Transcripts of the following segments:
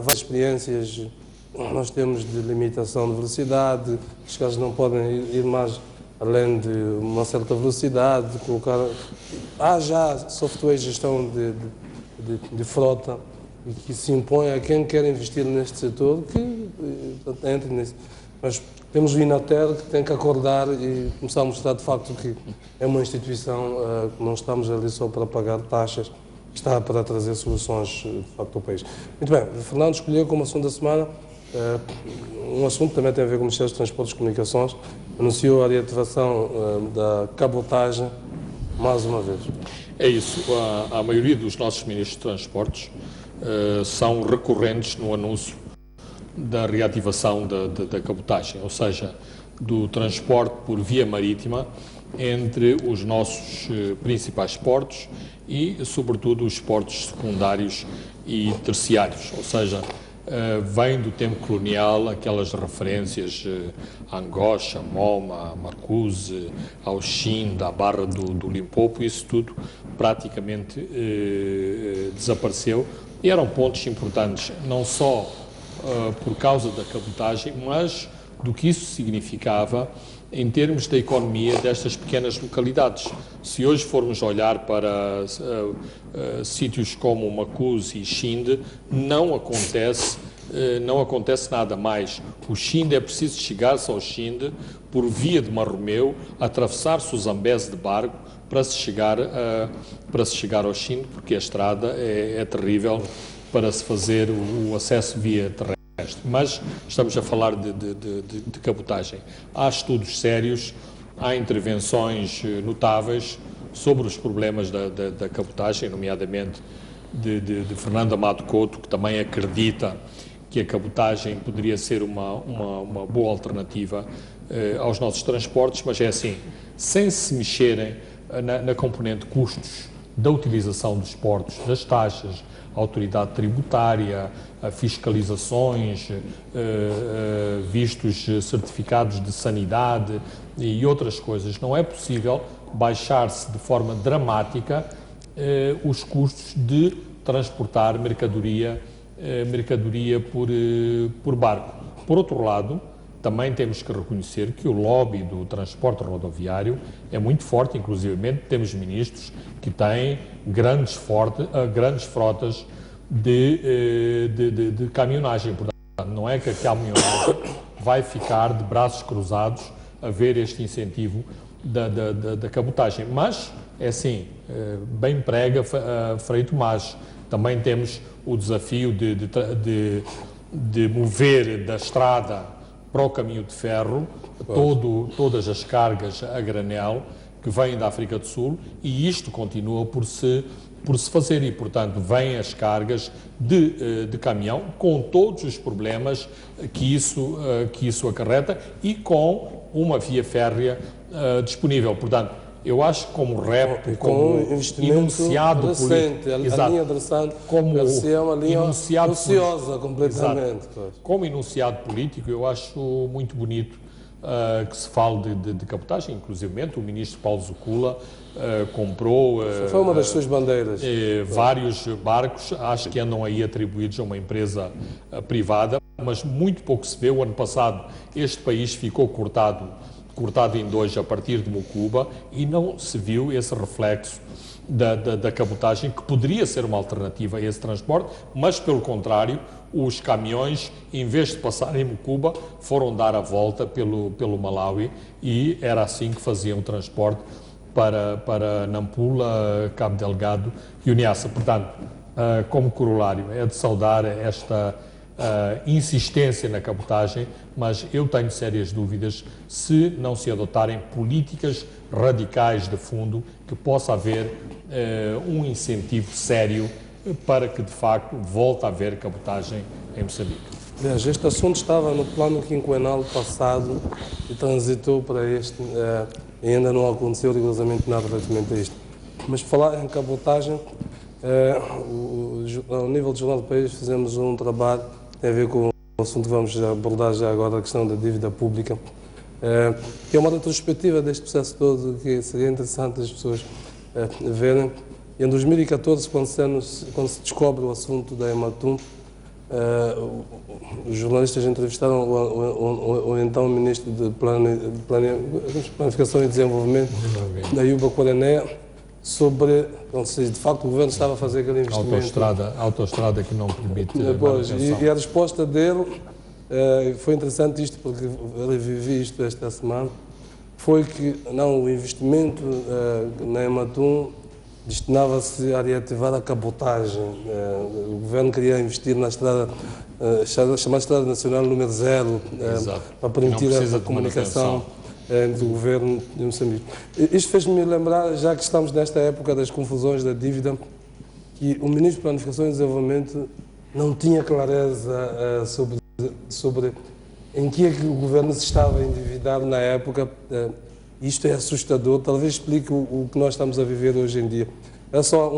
várias experiências nós temos de limitação de velocidade, os carros não podem ir mais além de uma certa velocidade, de colocar... Há já software de gestão de frota e que se impõe a quem quer investir neste setor que entre nisso. Mas temos o Inatel que tem que acordar e começar a mostrar de facto que é uma instituição que não estamos ali só para pagar taxas, está para trazer soluções de facto ao país. Muito bem, o Fernando escolheu como assunto da semana um assunto que também tem a ver com o Ministério dos Transportes e Comunicações, anunciou a reativação da cabotagem mais uma vez. É isso, a maioria dos nossos ministros de transportes são recorrentes no anúncio da reativação da cabotagem, ou seja, do transporte por via marítima entre os nossos principais portos e, sobretudo, os portos secundários e terciários, ou seja, vem do tempo colonial aquelas referências a Angocha, Moma, Marcuse, ao Chinda, à Barra do Limpopo, isso tudo praticamente desapareceu e eram pontos importantes, não só por causa da cabotagem, mas do que isso significava em termos da economia destas pequenas localidades. Se hoje formos olhar para sítios como Macuse e Xinde, não acontece nada mais. O Xinde é preciso chegar-se ao Xinde por via de Marromeu, atravessar-se o Zambeze de barco para se chegar ao Xinde, porque a estrada é terrível para se fazer o acesso via terrestre. Mas estamos a falar de cabotagem. Há estudos sérios, há intervenções notáveis sobre os problemas da cabotagem, nomeadamente de Fernando Amado Couto, que também acredita que a cabotagem poderia ser uma boa alternativa aos nossos transportes, mas é assim, sem se mexerem na componente custos da utilização dos portos, das taxas, a autoridade tributária, fiscalizações, vistos certificados de sanidade e outras coisas. Não é possível baixar-se de forma dramática os custos de transportar mercadoria por barco. Por outro lado, também temos que reconhecer que o lobby do transporte rodoviário é muito forte, inclusivamente temos ministros que têm grandes frotas de caminhonagem. Portanto, não é que a caminhonagem vai ficar de braços cruzados a ver este incentivo da cabotagem. Mas, é assim, bem prega Frei Tomás. Também temos o desafio de mover da estrada para o caminho de ferro todas as cargas a granel que vêm da África do Sul, e isto continua por se fazer e, portanto, vêm as cargas de caminhão com todos os problemas que isso acarreta e com uma via férrea disponível. Portanto, eu acho que como repto, como enunciado político, a linha adressante como é uma linha ociosa completamente. Como enunciado político, eu acho muito bonito que se fale de cabotagem, inclusivamente o ministro Paulo Zucula comprou... Foi uma das suas bandeiras. Vários barcos, acho que andam aí atribuídos a uma empresa privada, mas muito pouco se vê. O ano passado este país ficou cortado em dois a partir de Mocuba e não se viu esse reflexo da cabotagem, que poderia ser uma alternativa a esse transporte, mas pelo contrário, os caminhões, em vez de passar em Mocuba, foram dar a volta pelo Malawi e era assim que faziam o transporte para Nampula, Cabo Delgado e Uniassa. Portanto, como corolário, é de saudar esta insistência na cabotagem, mas eu tenho sérias dúvidas se não se adotarem políticas radicais de fundo que possa haver um incentivo sério para que de facto volte a haver cabotagem em Moçambique. Veja, este assunto estava no plano quinquenal passado e transitou para este e ainda não aconteceu rigorosamente nada relativamente a isto. Mas falar em cabotagem, ao nível do Jornal do País fizemos um trabalho que tem a ver com o assunto que vamos abordar já agora, a questão da dívida pública, que é uma retrospectiva deste processo todo que seria interessante as pessoas verem. Em 2014, quando se descobre o assunto da Ematum, os jornalistas entrevistaram o então Ministro de Planificação e Desenvolvimento, Ayuba Kourené, sobre se de facto o governo estava a fazer aquele investimento. Autoestrada que não permite e a resposta dele, foi interessante isto, porque eu revivi isto esta semana, foi que não, o investimento na Ematum destinava-se a reativar a cabotagem. O governo queria investir na estrada, chamada Estrada Nacional número 0, para permitir a comunicação entre o governo de Moçambique. Isto fez-me lembrar, já que estamos nesta época das confusões da dívida, que o Ministro de Planificação e Desenvolvimento não tinha clareza sobre em que é que o governo se estava a endividar na época. Isto é assustador, talvez explique o que nós estamos a viver hoje em dia. É só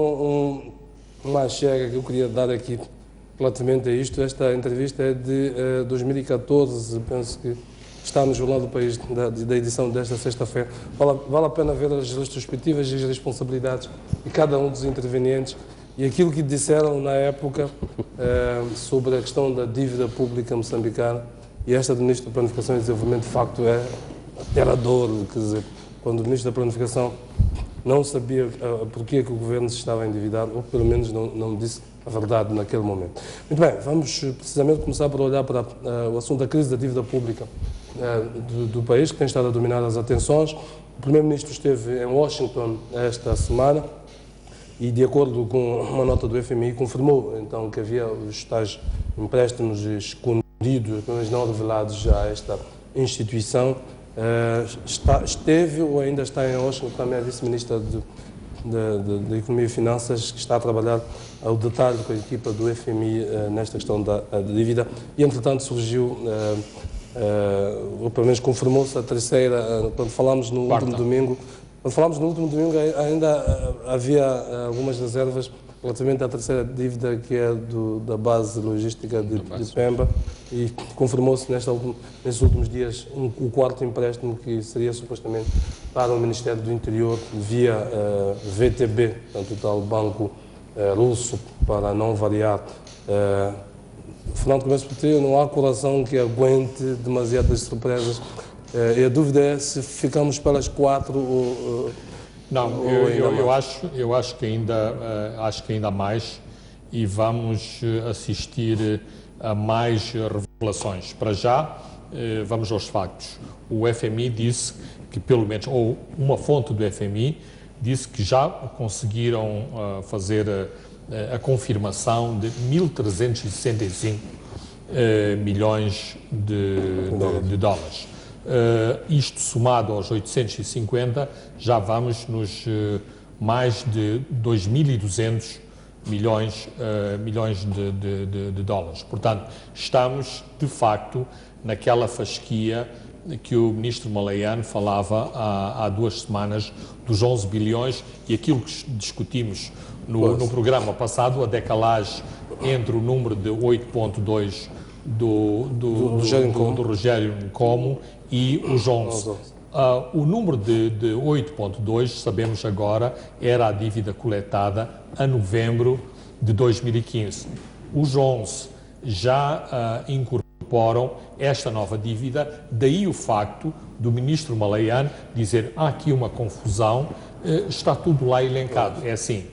uma chega que eu queria dar aqui relativamente a isto. Esta entrevista é de 2014, penso que está no Jornal do País, da edição desta sexta-feira. Vale a pena ver as retrospectivas e as responsabilidades de cada um dos intervenientes e aquilo que disseram na época sobre a questão da dívida pública moçambicana. E esta do Ministro da Planificação e Desenvolvimento, de facto, é aterrador. Quer dizer, quando o Ministro da Planificação não sabia porque que o governo se estava a endividar, ou pelo menos não disse a verdade naquele momento. Muito bem, vamos precisamente começar por olhar para o assunto da crise da dívida pública do país, que tem estado a dominar as atenções. O Primeiro-Ministro esteve em Washington esta semana e, de acordo com uma nota do FMI, confirmou então que havia os tais empréstimos escondidos, mas não revelados a esta instituição. Esteve ou ainda está em Washington também a Vice-Ministra da Economia e Finanças, que está a trabalhar ao detalhe com a equipa do FMI nesta questão da dívida, e entretanto surgiu, ou pelo menos confirmou-se a terceira, quando falámos no último domingo, ainda havia algumas reservas relativamente à terceira dívida, que é da base logística de Pemba, e confirmou-se nestes últimos dias o quarto empréstimo, que seria supostamente para o Ministério do Interior via VTB, portanto o tal banco russo, para não variar. Fernando, começo por ti, não há coração que aguente demasiadas surpresas, e a dúvida é se ficamos pelas 4 ou... Não, eu acho que ainda há mais, e vamos assistir a mais revelações. Para já, vamos aos factos. O FMI disse que, pelo menos, ou uma fonte do FMI disse que já conseguiram fazer a confirmação de 1.365 milhões de dólares. Isto somado aos 850, já vamos nos mais de 2.200 milhões de dólares. Portanto, estamos, de facto, naquela fasquia que o Ministro Malayan falava há 2 semanas, dos 11 bilhões, e aquilo que discutimos no programa passado, a decalagem entre o número de 8.2 do Rogério Nkomo e os 11. O número de 8.2, sabemos agora, era a dívida coletada a novembro de 2015. Os 11 já incorporam esta nova dívida, daí o facto do Ministro Malayan dizer: há aqui uma confusão, está tudo lá elencado. É assim,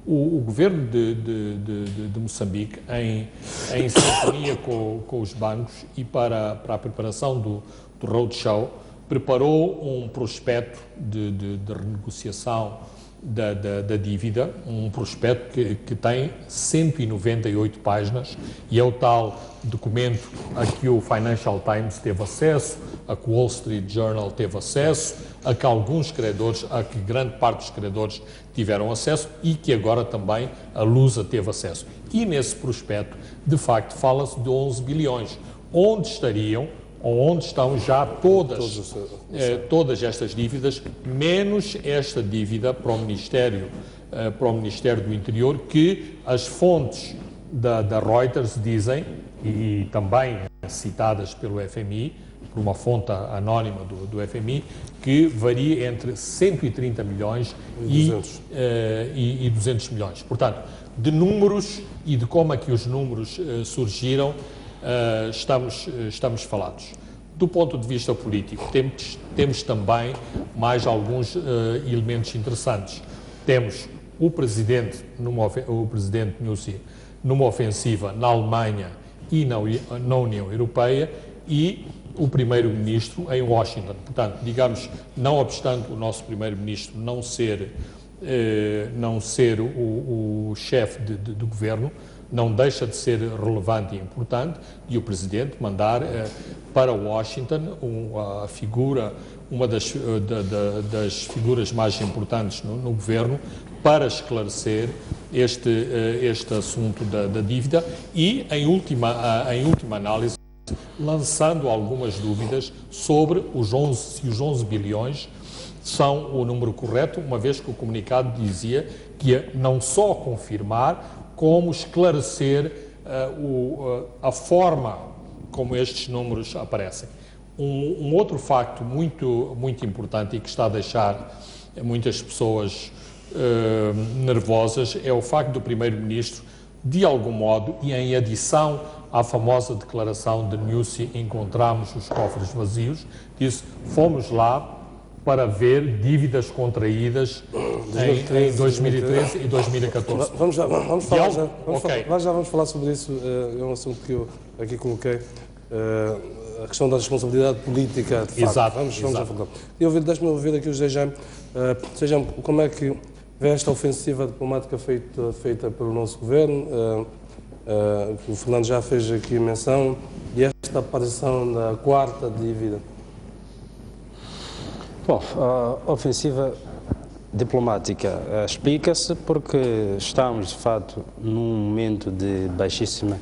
o governo de Moçambique, em sintonia com os bancos e para a preparação do roadshow, preparou um prospecto de renegociação da dívida, um prospecto que tem 198 páginas, e é o tal documento a que o Financial Times teve acesso, a que o Wall Street Journal teve acesso, a que alguns credores, a que grande parte dos credores tiveram acesso, e que agora também a Lusa teve acesso. E nesse prospecto, de facto, fala-se de 11 bilhões, onde estão já todas estas dívidas, menos esta dívida para o Ministério do Interior, que as fontes da Reuters dizem, e também citadas pelo FMI, por uma fonte anónima do FMI, que varia entre 130 milhões e 200 milhões. Portanto, de números e de como é que os números surgiram, estamos falados. Do ponto de vista político, temos também mais alguns elementos interessantes. Temos o presidente Nyusi numa ofensiva na Alemanha e na União Europeia e o primeiro-ministro em Washington. Portanto, digamos, não obstante o nosso primeiro-ministro não ser o chefe do governo, não deixa de ser relevante e importante, e o Presidente mandar para Washington uma das figuras mais importantes no governo, para esclarecer este assunto da dívida e, em última análise, lançando algumas dúvidas sobre se os 11 bilhões são o número correto, uma vez que o comunicado dizia que ia não só confirmar, como esclarecer a forma como estes números aparecem. Um outro facto muito importante e que está a deixar muitas pessoas nervosas é o facto do Primeiro-Ministro, de algum modo, e em adição à famosa declaração de Nyusi, encontramos os cofres vazios, disse, fomos lá para ver dívidas contraídas em 2013 e 2014. Vamos falar vamos falar sobre isso, é um assunto que eu aqui coloquei, a questão da responsabilidade política, de facto. Exato, vamos já falar. Deixa-me ouvir aqui o José Jaime, como é que vê esta ofensiva diplomática feita pelo nosso governo, que o Fernando já fez aqui menção, e esta aparição da quarta dívida? Bom, a ofensiva diplomática explica-se porque estamos, de fato, num momento de baixíssima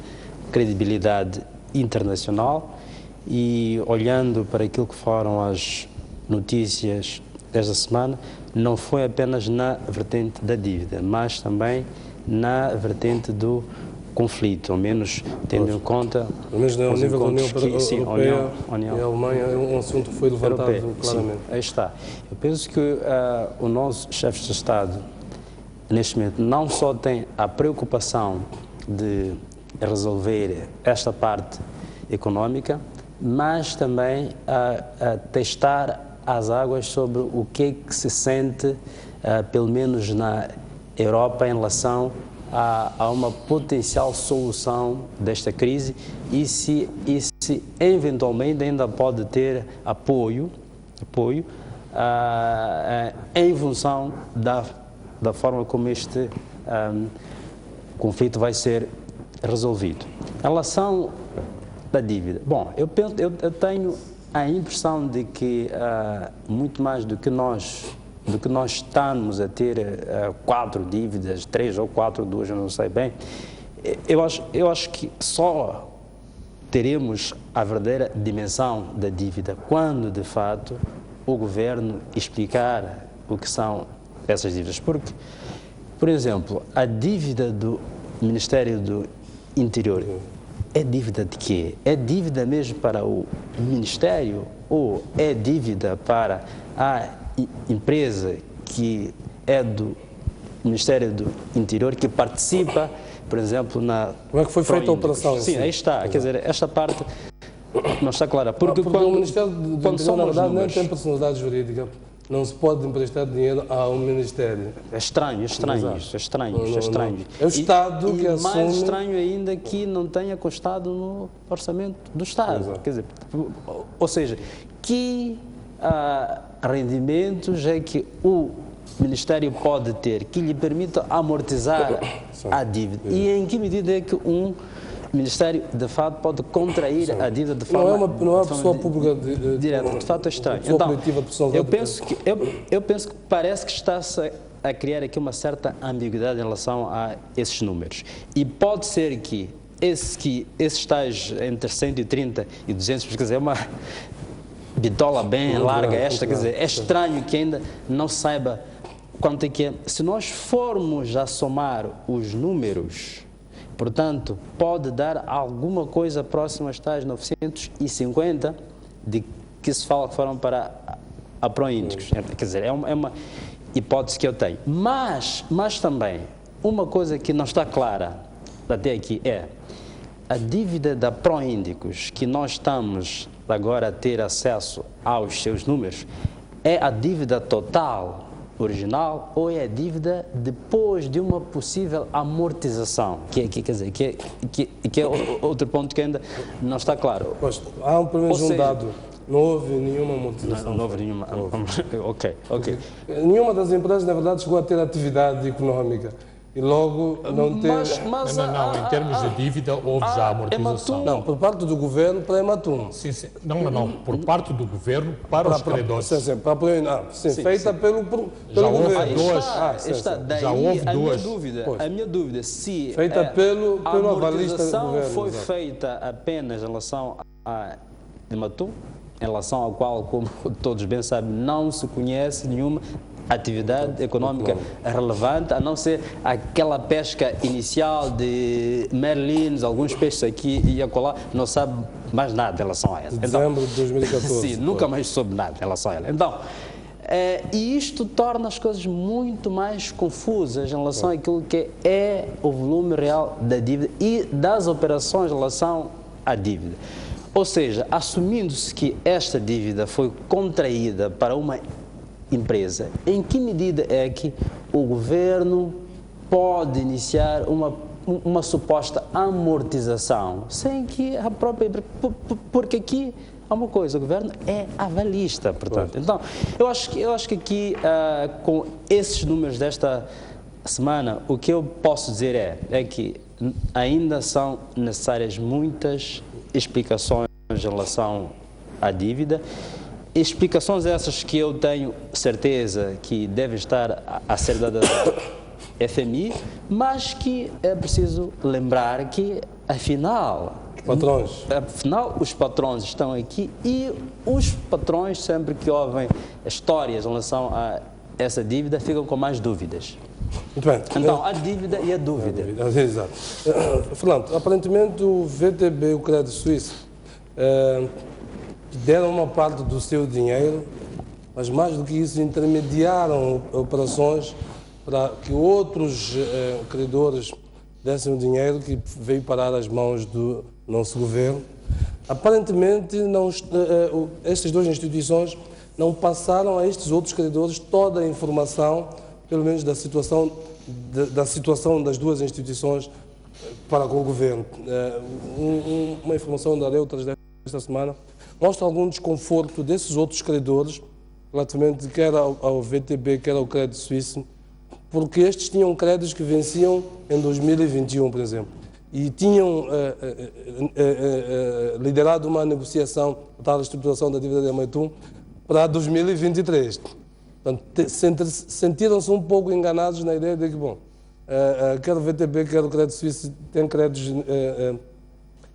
credibilidade internacional e, olhando para aquilo que foram as notícias desta semana, não foi apenas na vertente da dívida, mas também na vertente do conflito, ao menos tendo em conta... Pelo menos ao nível da União Europeia e a Alemanha, é um assunto que foi levantado claramente. Sim, aí está. Eu penso que o nosso chefe de Estado, neste momento, não só tem a preocupação de resolver esta parte econômica, mas também a testar as águas sobre o que se sente, pelo menos na Europa, em relação a uma potencial solução desta crise e se eventualmente ainda pode ter apoio em função da forma como este conflito vai ser resolvido. Em relação à dívida, bom, eu tenho a impressão de que muito mais do que nós estamos a ter 4 dívidas, 3 ou 4, 2, eu não sei bem, eu acho que só teremos a verdadeira dimensão da dívida quando, de fato, o governo explicar o que são essas dívidas. Porque, por exemplo, a dívida do Ministério do Interior é dívida de quê? É dívida mesmo para o Ministério ou é dívida para a empresa que é do Ministério do Interior, que participa, por exemplo, na... Como é que foi feita a operação? Sim, aí está. Quer dizer, esta parte não está clara. Porque o Ministério do Interior, na verdade, não tem personalidade jurídica. Não se pode emprestar dinheiro a um Ministério. É estranho isso, é estranho. É o Estado que assume... mais estranho ainda que não tenha constado no orçamento do Estado. Exato. Quer dizer, ou seja, que rendimentos é que o Ministério pode ter que lhe permita amortizar a dívida? E em que medida é que um Ministério, de fato, pode contrair a dívida de forma... Não é uma pessoa pública direta, de fato é estranho. Então, eu penso que parece que está-se a criar aqui uma certa ambiguidade em relação a esses números. E pode ser que esses tais entre 130 e 200, quer dizer, é uma bitola bem larga esta, quer dizer, é estranho que ainda não saiba quanto é que é. Se nós formos a somar os números, portanto, pode dar alguma coisa próxima às tais 950 de que se fala que foram para a Proíndicos. Quer dizer, é uma hipótese que eu tenho. Mas também, uma coisa que não está clara até aqui é a dívida da Proíndicos, que nós estamos agora a ter acesso aos seus números, é a dívida total original ou é a dívida depois de uma possível amortização? Quer dizer, que é outro ponto que ainda não está claro. Pois, há pelo menos um dado. Não houve nenhuma amortização. Não houve nenhuma. Ok. Nenhuma das empresas, na verdade, chegou a ter atividade económica. E logo não ter... Não, em termos de dívida houve já amortização. Não, por parte do governo para a Ematum. Sim. Não, por parte do governo para os credores. Feita pelo governo. Já houve duas. A minha dúvida, se feita pelo avalista do governo. Foi feita apenas em relação a Ematum, em relação ao qual, como todos bem sabem, não se conhece nenhuma atividade económica relevante, a não ser aquela pesca inicial de merlins, alguns peixes aqui e acolá, não sabe mais nada em relação a ela. Dezembro de 2014. Sim, nunca mais soube nada em relação a ela. Então, e isto torna as coisas muito mais confusas em relação àquilo que é o volume real da dívida e das operações em relação à dívida. Ou seja, assumindo-se que esta dívida foi contraída para uma empresa, em que medida é que o governo pode iniciar uma suposta amortização sem que a própria... Porque aqui há uma coisa, o governo é avalista, portanto. Então, eu acho que aqui, com esses números desta semana, o que eu posso dizer é que ainda são necessárias muitas explicações em relação à dívida. Explicações essas que eu tenho certeza que devem estar a ser dadas ao FMI, mas que é preciso lembrar que, afinal, os patrões estão aqui e os patrões, sempre que ouvem histórias em relação a essa dívida, ficam com mais dúvidas. Muito bem. Então, a dívida e a dúvida. Exato. Fernando, aparentemente o VTB e o Credit Suisse deram uma parte do seu dinheiro, mas mais do que isso, intermediaram operações para que outros credores dessem o dinheiro que veio parar às mãos do nosso governo. Aparentemente, estas duas instituições não passaram a estes outros credores toda a informação, pelo menos da situação das duas instituições para com o governo. Uma informação da Reuters desta semana mostra algum desconforto desses outros credores, relativamente quer ao VTB, quer ao Credit Suisse, porque estes tinham créditos que venciam em 2021, por exemplo, e tinham liderado uma negociação, a tal estruturação da dívida da Ematum, para 2023. Portanto, sentiram-se um pouco enganados na ideia de que, quer o VTB, quer o Credit Suisse têm créditos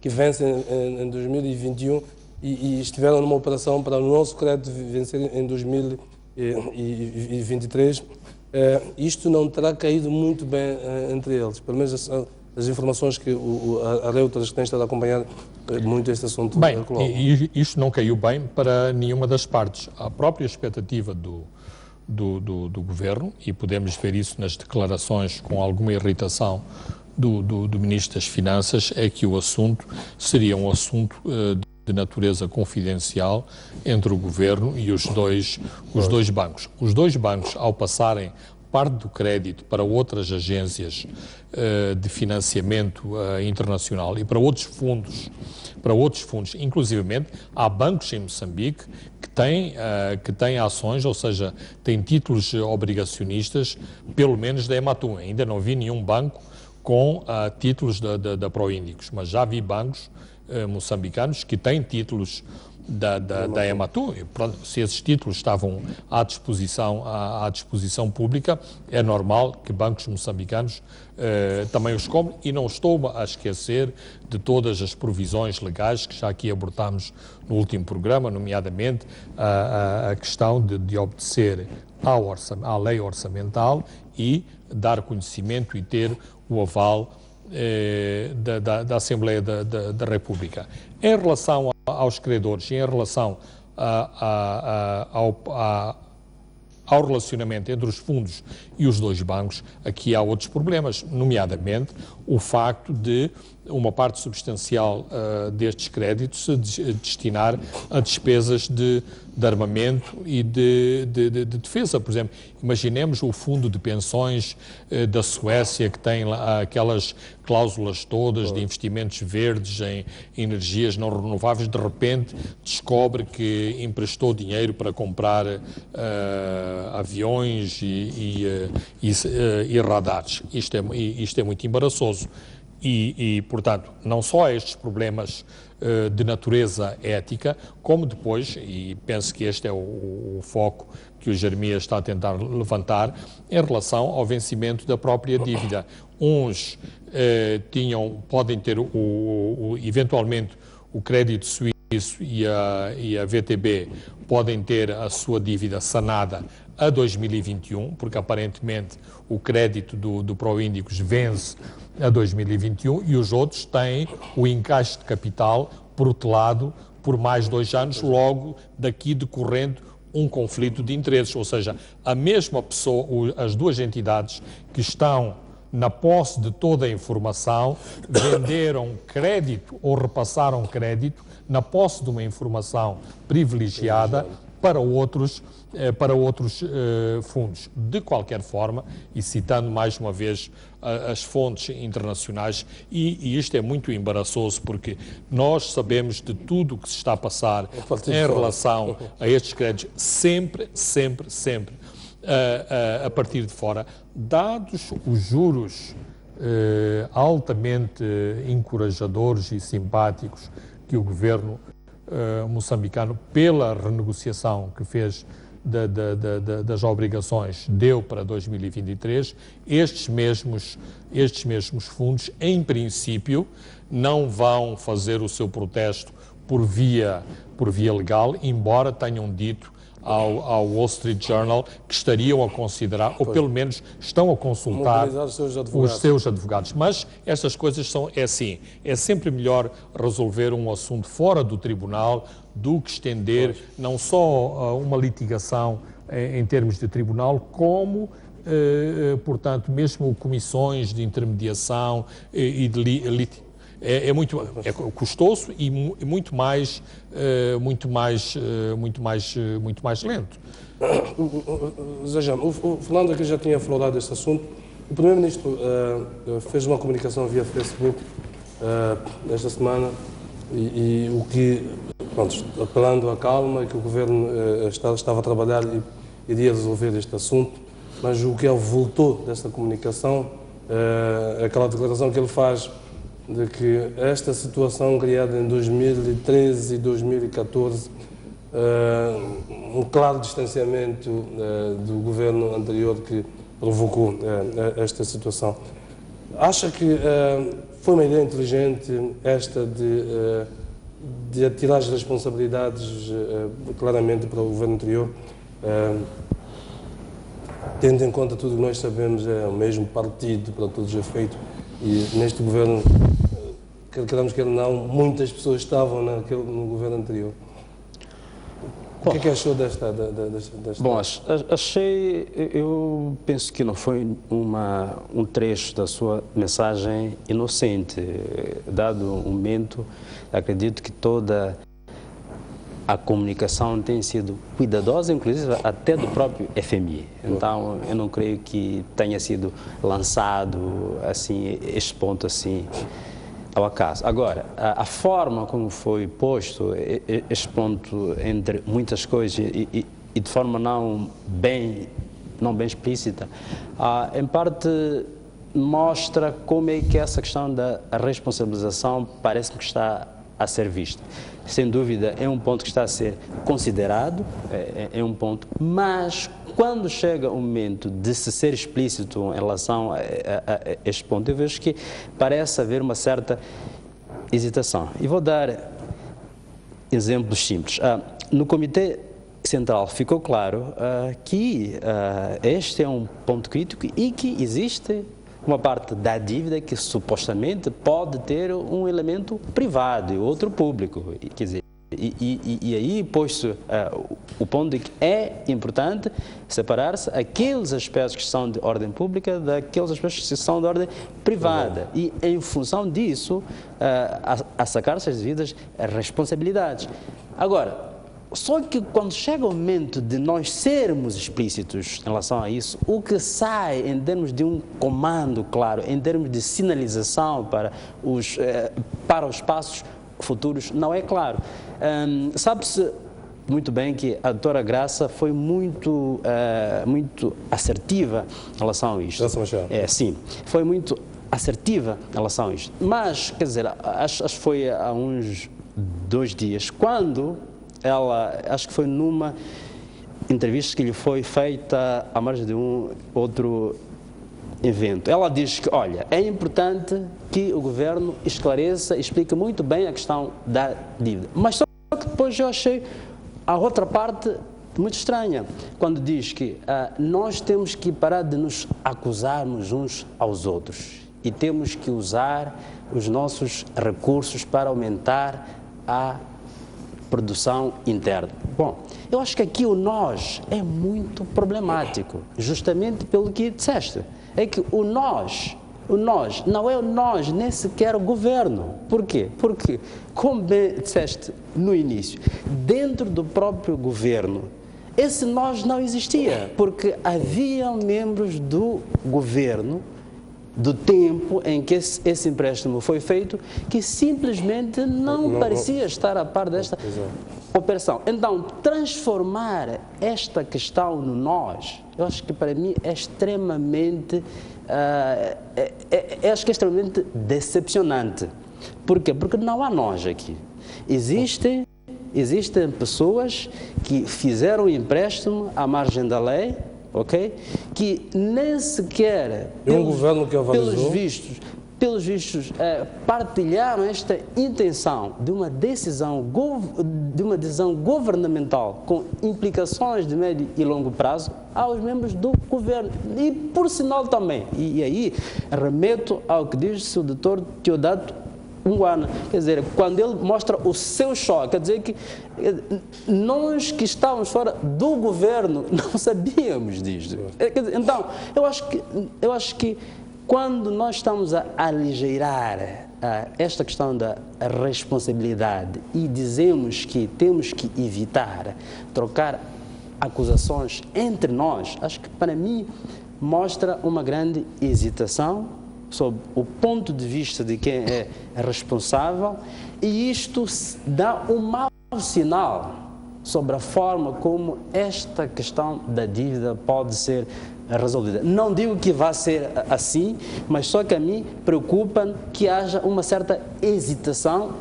que vencem em 2021 e estiveram numa operação para o nosso crédito vencer em 2023. Isto não terá caído muito bem entre eles, pelo menos as informações que a Reuters tem estado a acompanhar muito este assunto. Bem, e isto não caiu bem para nenhuma das partes. A própria expectativa do governo, e podemos ver isso nas declarações com alguma irritação do Ministro das Finanças, é que o assunto seria um assunto de natureza confidencial entre o governo e os dois bancos. Os dois bancos, ao passarem parte do crédito para outras agências de financiamento internacional e para outros fundos, inclusivamente há bancos em Moçambique que têm ações, ou seja, têm títulos obrigacionistas, pelo menos da Ematum. Ainda não vi nenhum banco com títulos da Proíndicos, mas já vi bancos moçambicanos que têm títulos da Ematum. Se esses títulos estavam à disposição pública, é normal que bancos moçambicanos também os cobrem, e não estou a esquecer de todas as provisões legais que já aqui abordámos no último programa, nomeadamente a questão de obedecer à lei orçamental e dar conhecimento e ter o aval da Assembleia da República. Em relação aos credores e em relação ao relacionamento entre os fundos e os dois bancos, aqui há outros problemas, nomeadamente o facto de uma parte substancial destes créditos se destinar a despesas de armamento e de defesa. Por exemplo, imaginemos o fundo de pensões da Suécia, que tem aquelas cláusulas todas de investimentos verdes em energias não renováveis, de repente descobre que emprestou dinheiro para comprar aviões e radares. Isto é muito embaraçoso. E, portanto, não só estes problemas de natureza ética, como depois, e penso que este é o foco que o Jeremias está a tentar levantar, em relação ao vencimento da própria dívida. Uns podem ter, eventualmente, o Crédito Suíço e a VTB podem ter a sua dívida sanada a 2021, porque aparentemente o crédito do Proíndicos vence a 2021 e os outros têm o encaixe de capital protelado por mais 2 anos, logo daqui decorrendo um conflito de interesses, ou seja, a mesma pessoa, as duas entidades que estão na posse de toda a informação, venderam crédito ou repassaram crédito na posse de uma informação privilegiada para outros fundos. De qualquer forma, e citando mais uma vez as fontes internacionais, e isto é muito embaraçoso porque nós sabemos de tudo o que se está a passar em relação a estes créditos, sempre, a partir de fora, dados os juros altamente encorajadores e simpáticos que o governo moçambicano, pela renegociação que fez das obrigações, deu para 2023, estes mesmos fundos, em princípio, não vão fazer o seu protesto por via legal, embora tenham dito ao Wall Street Journal que estariam a considerar, ou pelo menos estão a consultar os seus advogados. Mas estas coisas é assim, é sempre melhor resolver um assunto fora do tribunal do que estender não só uma litigação em termos de tribunal, como, portanto, mesmo comissões de intermediação e de litigation. É custoso e muito mais lento. Veja, o Fernando aqui já tinha aflorado este assunto. O Primeiro-Ministro fez uma comunicação via Facebook esta semana e o que, pronto, apelando à calma, que o Governo estava a trabalhar e iria resolver este assunto, mas o que ele voltou desta comunicação, aquela declaração que ele faz de que esta situação criada em 2013 e 2014, um claro distanciamento do governo anterior que provocou esta situação. Acha que foi uma ideia inteligente esta de atirar as responsabilidades claramente para o governo anterior, tendo em conta tudo o que nós sabemos, é o mesmo partido para todos os efeitos, e neste governo, queremos que não, muitas pessoas estavam no governo anterior. O que é que achou desta... Bom, eu penso que não foi um trecho da sua mensagem inocente. Dado o momento, acredito que toda a comunicação tem sido cuidadosa, inclusive até do próprio FMI. Então, eu não creio que tenha sido lançado assim, este ponto assim, ao acaso. Agora, a forma como foi posto este ponto, entre muitas coisas, e de forma não bem explícita, em parte mostra como é que essa questão da responsabilização parece-me que está a ser vista. Sem dúvida, é um ponto que está a ser considerado, é um ponto, mas quando chega o momento de se ser explícito em relação a este ponto, eu vejo que parece haver uma certa hesitação. E vou dar exemplos simples. No Comitê Central ficou claro que este é um ponto crítico e que existe uma parte da dívida que supostamente pode ter um elemento privado e outro público. Quer dizer, E aí pôs-se o ponto de que é importante separar-se aqueles aspectos que são de ordem pública daqueles aspectos que são de ordem privada. E, em função disso, a sacar-se as devidas responsabilidades. Agora, só que quando chega o momento de nós sermos explícitos em relação a isso, o que sai em termos de um comando claro, em termos de sinalização para os passos futuros, não é claro. Sabe-se muito bem que a doutora Graça foi muito assertiva em relação a isto. Graça Machado. Sim, foi muito assertiva em relação a isto. Mas, quer dizer, acho que foi há uns 2 dias, quando ela, acho que foi numa entrevista que lhe foi feita à margem de um outro evento. Ela diz que, olha, é importante que o governo esclareça, explique muito bem a questão da dívida. Mas só que depois eu achei a outra parte muito estranha, quando diz que nós temos que parar de nos acusarmos uns aos outros e temos que usar os nossos recursos para aumentar a produção interna. Bom, eu acho que aqui o nós é muito problemático, justamente pelo que disseste. É que o nós não é o nós, nem sequer o governo. Por quê? Porque, como bem disseste no início, dentro do próprio governo, esse nós não existia, porque havia membros do governo, do tempo em que esse empréstimo foi feito, que simplesmente não parecia estar a par desta operação. Então, transformar esta questão no nós, eu acho que para mim é extremamente, acho que é extremamente decepcionante. Por quê? Porque não há nós aqui. Existem pessoas que fizeram o empréstimo à margem da lei, ok? Que nem sequer, governo que pelos vistos, partilharam esta intenção de uma decisão governamental com implicações de médio e longo prazo aos membros do governo. E, por sinal também, e aí remeto ao que disse o doutor Teodato Nguana, quer dizer, quando ele mostra o seu choque, quer dizer que nós que estávamos fora do governo não sabíamos disto. Então, eu acho que quando nós estamos a aligeirar esta questão da responsabilidade e dizemos que temos que evitar trocar acusações entre nós, acho que para mim mostra uma grande hesitação sob o ponto de vista de quem é responsável, e isto dá um mau sinal sobre a forma como esta questão da dívida pode ser resolvida. Não digo que vá ser assim, mas só que a mim preocupa que haja uma certa hesitação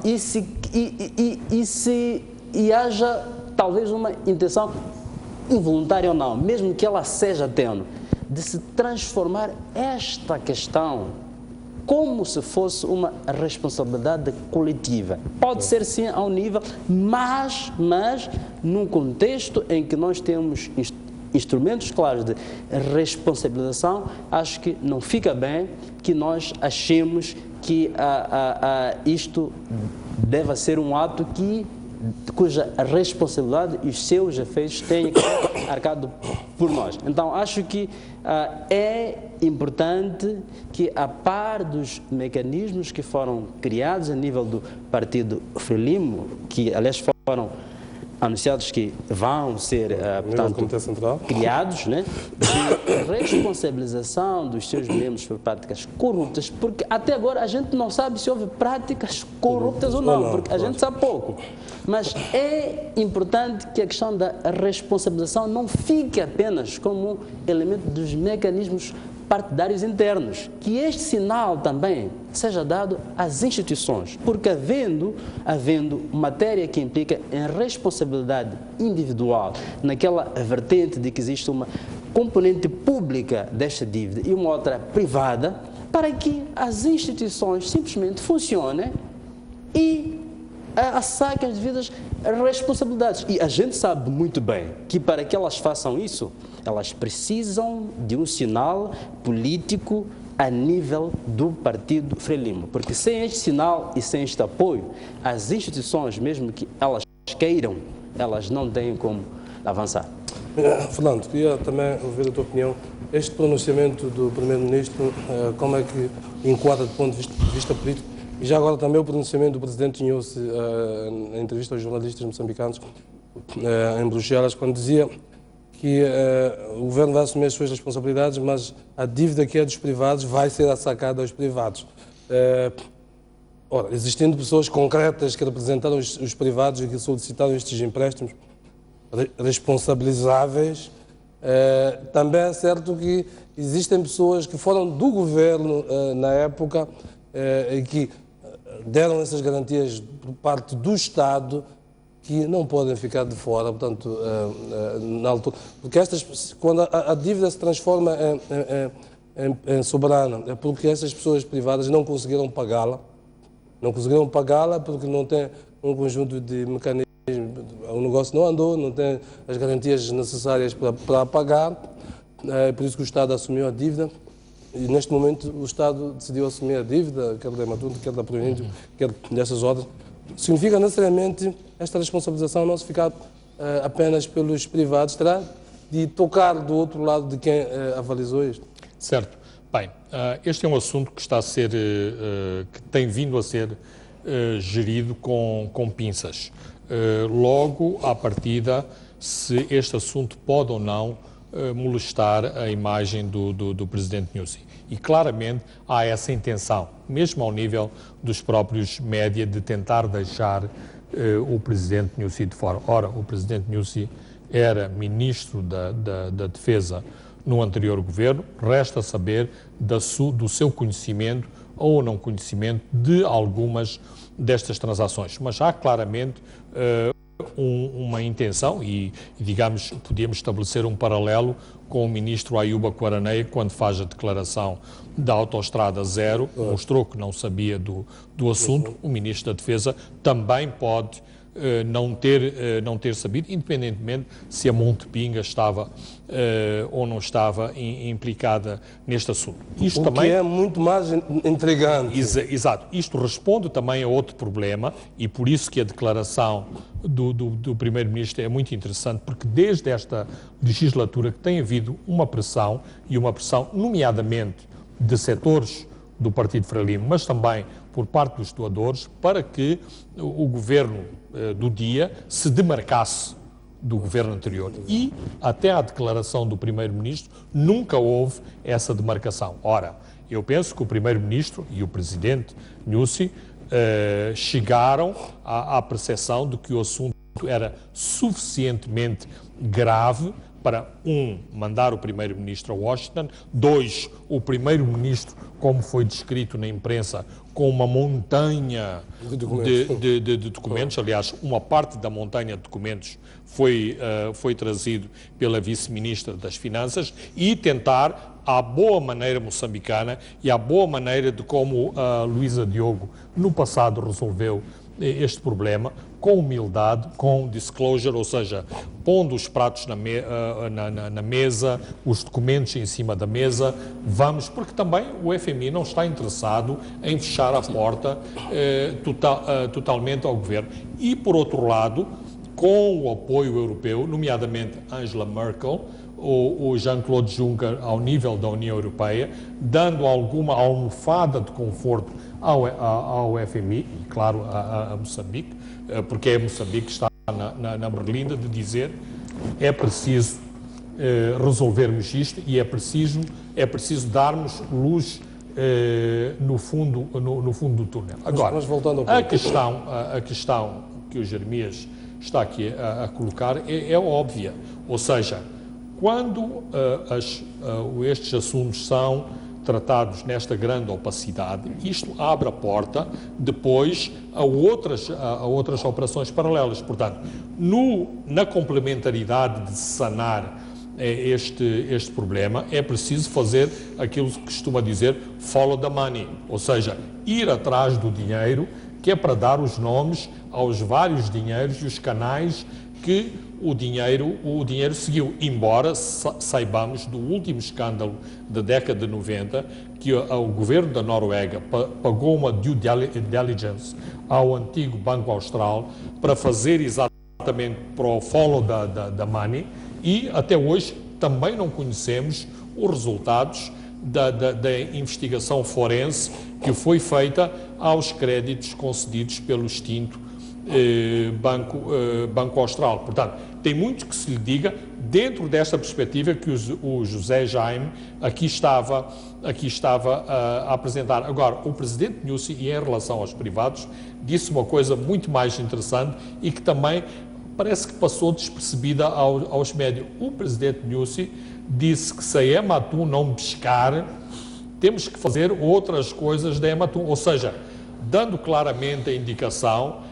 e haja talvez uma intenção involuntária ou não, mesmo que ela seja tênue, de se transformar esta questão como se fosse uma responsabilidade coletiva. Pode ser sim a um nível, mas num contexto em que nós temos instrumentos claros de responsabilização, acho que não fica bem que nós achemos que isto deva ser um ato cuja responsabilidade e os seus efeitos têm que ser arcados por nós. Então, acho que é importante que, a par dos mecanismos que foram criados a nível do Partido Frelimo, que, aliás, foram anunciados que vão ser, portanto, criados, né, de responsabilização dos seus membros por práticas corruptas, porque até agora a gente não sabe se houve práticas corruptas ou não, porque a gente sabe pouco. Mas é importante que a questão da responsabilização não fique apenas como um elemento dos mecanismos partidários internos, que este sinal também seja dado às instituições, porque havendo matéria que implica em responsabilidade individual, naquela vertente de que existe uma componente pública desta dívida e uma outra privada, para que as instituições simplesmente funcionem e saquem as devidas responsabilidades. E a gente sabe muito bem que para que elas façam isso, elas precisam de um sinal político a nível do Partido Frelimo, porque sem este sinal e sem este apoio, as instituições, mesmo que elas queiram, elas não têm como avançar. Fernando, queria também ouvir a tua opinião. Este pronunciamento do Primeiro-Ministro, como é que enquadra do ponto de vista político? E já agora também o pronunciamento do Presidente Nyusi em entrevista aos jornalistas moçambicanos em Bruxelas, quando dizia que o governo vai assumir as suas responsabilidades, mas a dívida que é dos privados vai ser assacada aos privados. Ora, existindo pessoas concretas que representaram os privados e que solicitaram estes empréstimos responsabilizáveis, também é certo que existem pessoas que foram do governo na época e que deram essas garantias por parte do Estado, que não podem ficar de fora, portanto, na altura. Porque quando a dívida se transforma em soberana, é porque essas pessoas privadas não conseguiram pagá-la. Não conseguiram pagá-la porque não tem um conjunto de mecanismos, o negócio não andou, não tem as garantias necessárias para pagar, por isso que o Estado assumiu a dívida. E neste momento o Estado decidiu assumir a dívida, quer da Ematunto, quer da Província, quer dessas ordens. Significa necessariamente esta responsabilização não se ficar apenas pelos privados, terá de tocar do outro lado de quem avalizou isto? Certo. Bem, este é um assunto que está a ser, que tem vindo a ser gerido com pinças. Logo, à partida, se este assunto pode ou não molestar a imagem do Presidente Nyusi. E claramente há essa intenção, mesmo ao nível dos próprios média, de tentar deixar o Presidente Nyusi de fora. Ora, o Presidente Nyusi era Ministro da Defesa no anterior governo, resta saber do seu conhecimento ou não conhecimento de algumas destas transações. Mas há claramente uma intenção e, digamos, podíamos estabelecer um paralelo com o ministro Ayuba Quaranei, quando faz a declaração da Autostrada Zero, mostrou que não sabia do assunto. O ministro da Defesa também pode não ter sabido, independentemente se a Montepinga estava ou não estava implicada neste assusto. Isto também é muito mais intrigante. Exato. Isto responde também a outro problema e por isso que a declaração do Primeiro-Ministro é muito interessante, porque desde esta legislatura que tem havido uma pressão, nomeadamente de setores do Partido Frelimo, mas também por parte dos doadores, para que o governo do dia se demarcasse do governo anterior. E, até à declaração do Primeiro-Ministro, nunca houve essa demarcação. Ora, eu penso que o Primeiro-Ministro e o Presidente Nyusi chegaram à percepção de que o assunto era suficientemente grave para, mandar o Primeiro-Ministro a Washington, 2, o Primeiro-Ministro, como foi descrito na imprensa, com uma montanha de documentos, aliás, uma parte da montanha de documentos foi trazido pela Vice-Ministra das Finanças, e tentar, à boa maneira moçambicana e à boa maneira de como a Luísa Diogo, no passado, resolveu este problema, com humildade, com disclosure, ou seja, pondo os pratos na mesa, os documentos em cima da mesa, porque também o FMI não está interessado em fechar a porta totalmente ao governo. E, por outro lado, com o apoio europeu, nomeadamente Angela Merkel, o Jean-Claude Juncker ao nível da União Europeia, dando alguma almofada de conforto ao FMI e, claro, a Moçambique, porque é Moçambique que está na berlinda de dizer é preciso resolvermos isto e é preciso darmos luz no fundo do túnel. Agora, mas voltando a questão que o Jeremias está aqui a colocar é óbvia, ou seja, quando estes assuntos são tratados nesta grande opacidade, isto abre a porta depois a outras operações paralelas. Portanto, na complementaridade de sanar este problema, é preciso fazer aquilo que costuma dizer follow the money, ou seja, ir atrás do dinheiro, que é para dar os nomes aos vários dinheiros e os canais que o dinheiro seguiu, embora saibamos do último escândalo da década de 90, que o governo da Noruega pagou uma due diligence ao antigo Banco Austral para fazer exatamente exatamente para o follow da money, e até hoje também não conhecemos os resultados da investigação forense que foi feita aos créditos concedidos pelo extinto Banco Austral. Portanto, tem muito que se lhe diga dentro desta perspectiva que o José Jaime aqui estava a apresentar. Agora, o presidente Nyusi, e em relação aos privados, disse uma coisa muito mais interessante e que também parece que passou despercebida aos médios. O presidente Nyusi disse que se a Ematum não pescar, temos que fazer outras coisas da Ematum, ou seja, dando claramente a indicação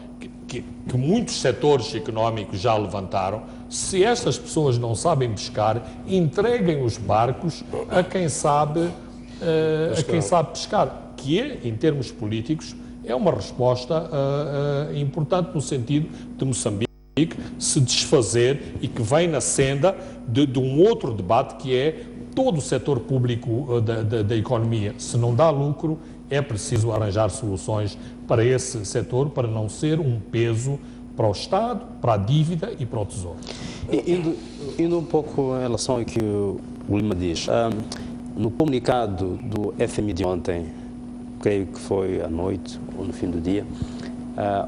que muitos setores económicos já levantaram: se estas pessoas não sabem pescar, entreguem os barcos a quem sabe pescar, que em termos políticos, é uma resposta importante no sentido de Moçambique se desfazer e que vem na senda de um outro debate, que é todo o setor público da economia. Se não dá lucro, é preciso arranjar soluções para esse setor, para não ser um peso para o Estado, para a dívida e para o Tesouro. Indo um pouco em relação ao que o Lima diz, no comunicado do FMI de ontem, creio que foi à noite ou no fim do dia,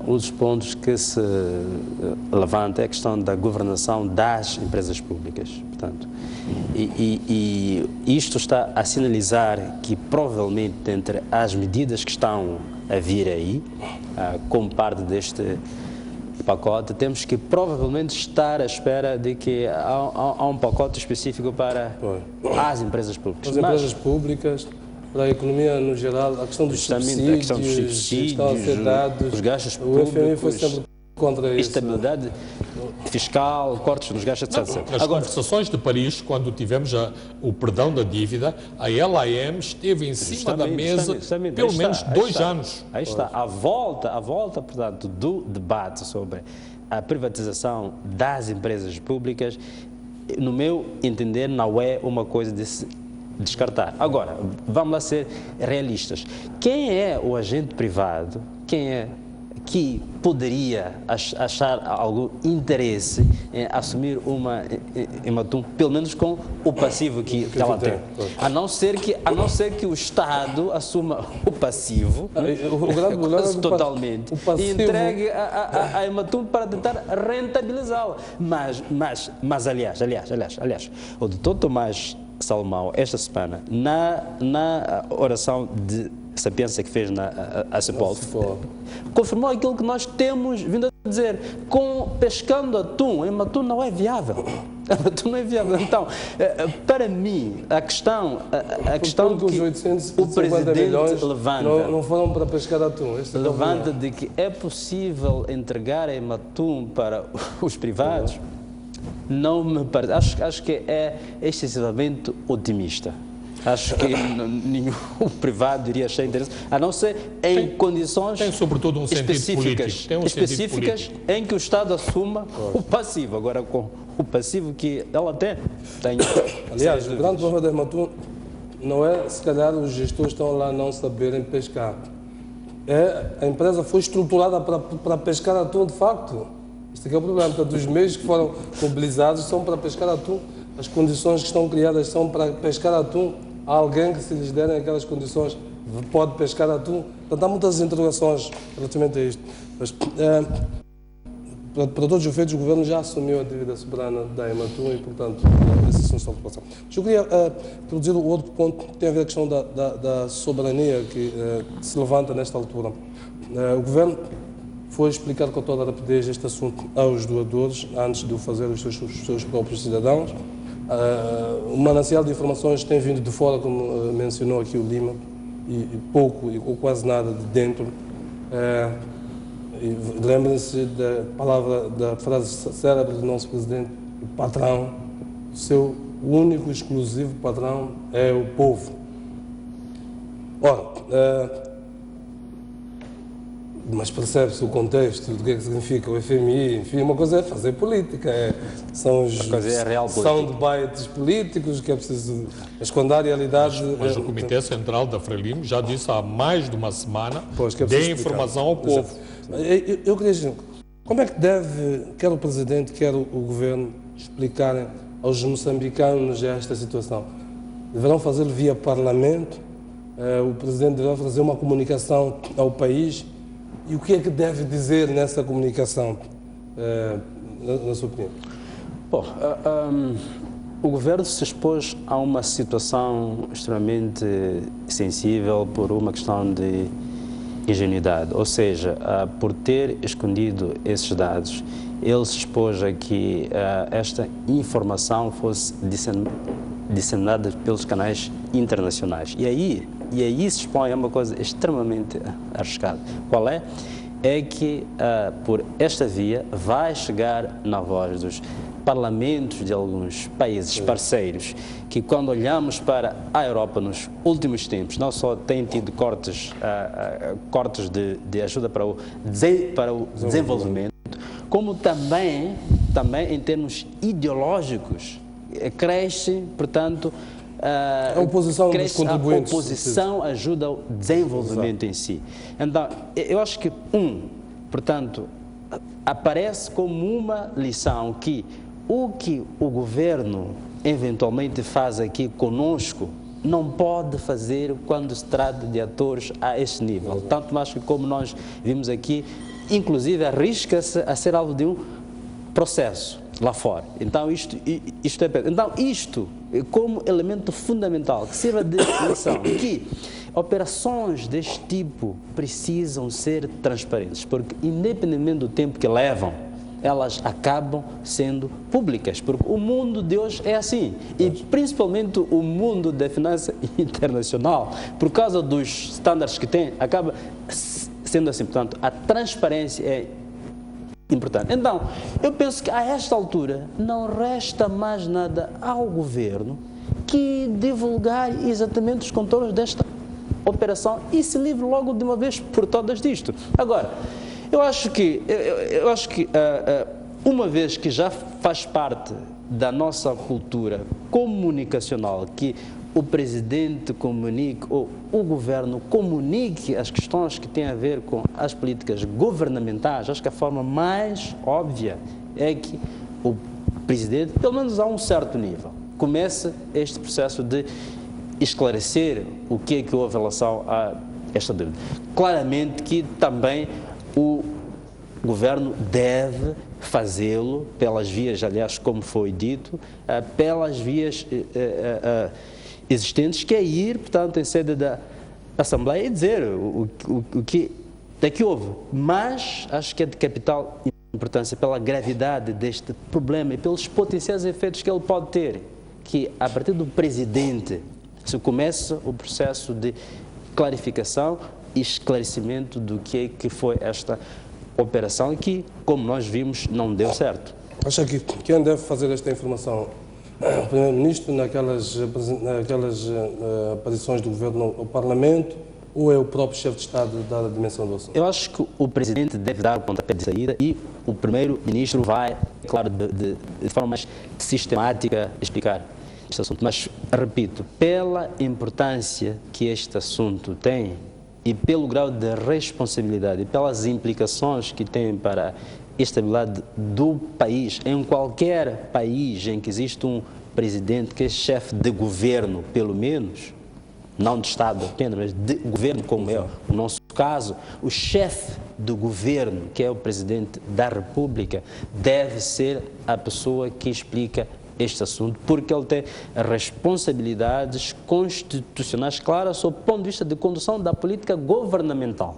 um dos pontos que se levanta é a questão da governação das empresas públicas. Portanto, e isto está a sinalizar que provavelmente entre as medidas que estão a vir aí, como parte deste pacote, temos que provavelmente estar à espera de que há um pacote específico para as empresas públicas. As empresas públicas, para a economia no geral, a questão dos subsídios, que estão a ser dados, os gastos o públicos, FMI foi sempre contra isso. Estabilidade fiscal, cortes nos gastos, etc. Nas conversações de Paris, quando tivemos o perdão da dívida, a LAM esteve em cima da mesa pelo menos 2 anos. Aí está, a volta, portanto, do debate sobre a privatização das empresas públicas, no meu entender, não é uma coisa de se descartar. Agora, vamos lá ser realistas. Quem é o agente privado? Quem é que poderia achar algum interesse em assumir uma Ematum, pelo menos com o passivo que ela tem? A não ser que o Estado assuma o passivo, quase totalmente, e entregue a Ematum para tentar rentabilizá-la. Mas aliás, o doutor Tomás Salomão, esta semana, na oração de sapiência que fez na CEPOL, confirmou aquilo que nós temos vindo a dizer: pescando atum, Ematum não é viável. Ematum não é viável. Então, para mim, a questão que os 850 milhões levanta não foram para pescar atum. Levanta de que é possível entregar a Ematum para os privados. Não me parece. Acho que é excessivamente otimista. Acho que nenhum privado iria achar interesse, a não ser em condições tem sobretudo um específicas, em que o Estado assuma o passivo. Agora, com o passivo que ela tem aliás, o grande problema da Ematum não é, se calhar, os gestores estão lá não saberem pescar. A empresa foi estruturada para pescar atum, de facto. Este é o problema. Portanto, os meios que foram mobilizados são para pescar atum. As condições que estão criadas são para pescar atum. Há alguém que, se lhes derem aquelas condições, pode pescar atum. Portanto, há muitas interrogações relativamente a isto. Mas, para todos os efeitos, o Governo já assumiu a dívida soberana da Ematum e, portanto, essa é a sua preocupação. Eu queria introduzir o outro ponto que tem a ver com a questão da soberania que se levanta nesta altura. O Governo foi explicar com toda a rapidez este assunto aos doadores, antes de o fazer os seus próprios cidadãos. O manancial de informações tem vindo de fora, como mencionou aqui o Lima, e pouco ou quase nada de dentro. Lembrem-se da frase célebre do nosso presidente: o patrão, o seu único e exclusivo patrão é o povo. Ora, mas percebe-se o contexto do que é que significa o FMI, enfim, uma coisa é fazer política, são os soundbites políticos que é preciso, mas quando há realidade... Mas o Comitê Central da Frelimo já disse há mais de uma semana, dê informação ao povo. Eu queria dizer, Como é que deve, quer o Presidente, quer o Governo, explicarem aos moçambicanos esta situação? Deverão fazê-lo via Parlamento? O Presidente deverá fazer uma comunicação ao país? E o que é que deve dizer nessa comunicação, na sua opinião? Bom, o Governo se expôs a uma situação extremamente sensível por uma questão de ingenuidade, ou seja, por ter escondido esses dados, ele se expôs a que esta informação fosse disseminada pelos canais internacionais. E aí se expõe a uma coisa extremamente arriscada. Qual é? É que por esta via vai chegar na voz dos parlamentos de alguns países parceiros que, quando olhamos para a Europa nos últimos tempos, não só tem tido cortes de ajuda para o desenvolvimento, como também em termos ideológicos cresce, portanto, a oposição dos contribuintes. A oposição ajuda ao desenvolvimento em si. Então, eu acho que, portanto, aparece como uma lição que o governo eventualmente faz aqui conosco não pode fazer quando se trata de atores a este nível. Tanto mais que, como nós vimos aqui, inclusive arrisca-se a ser alvo de um processo lá fora. Então isto como elemento fundamental que sirva de lição, que operações deste tipo precisam ser transparentes, porque independentemente do tempo que levam, elas acabam sendo públicas, porque o mundo de hoje é assim, e principalmente o mundo da finança internacional, por causa dos estándares que tem, acaba sendo assim. Portanto, a transparência é importante. Então, eu penso que a esta altura não resta mais nada ao governo que divulgar exatamente os contornos desta operação e se livre logo de uma vez por todas disto. Agora, eu acho que uma vez que já faz parte da nossa cultura comunicacional que o Presidente comunique, ou o Governo comunique as questões que têm a ver com as políticas governamentais, acho que a forma mais óbvia é que o Presidente, pelo menos a um certo nível, comece este processo de esclarecer o que é que houve em relação a esta dúvida. Claramente que também o Governo deve fazê-lo pelas vias, aliás, como foi dito, pelas vias existentes, que é ir, portanto, em sede da Assembleia e dizer o que houve. Mas acho que é de capital importância, pela gravidade deste problema e pelos potenciais efeitos que ele pode ter, que a partir do Presidente se começa o processo de clarificação e esclarecimento do que é que foi esta operação e que, como nós vimos, não deu certo. Acha que quem deve fazer esta informação? O Primeiro-Ministro naquelas aparições do Governo ao Parlamento, ou é o próprio chefe de Estado dada a dimensão do assunto? Eu acho que o Presidente deve dar o pontapé de saída e o Primeiro-Ministro vai, claro, de forma mais sistemática explicar este assunto. Mas, repito, pela importância que este assunto tem e pelo grau de responsabilidade e pelas implicações que tem para a estabilidade do país, em qualquer país em que existe um Presidente que é chefe de governo, pelo menos, não de Estado apenas, mas de governo, como é o nosso caso, o chefe do governo, que é o Presidente da República, deve ser a pessoa que explica este assunto, porque ele tem responsabilidades constitucionais claras sob o ponto de vista de condução da política governamental.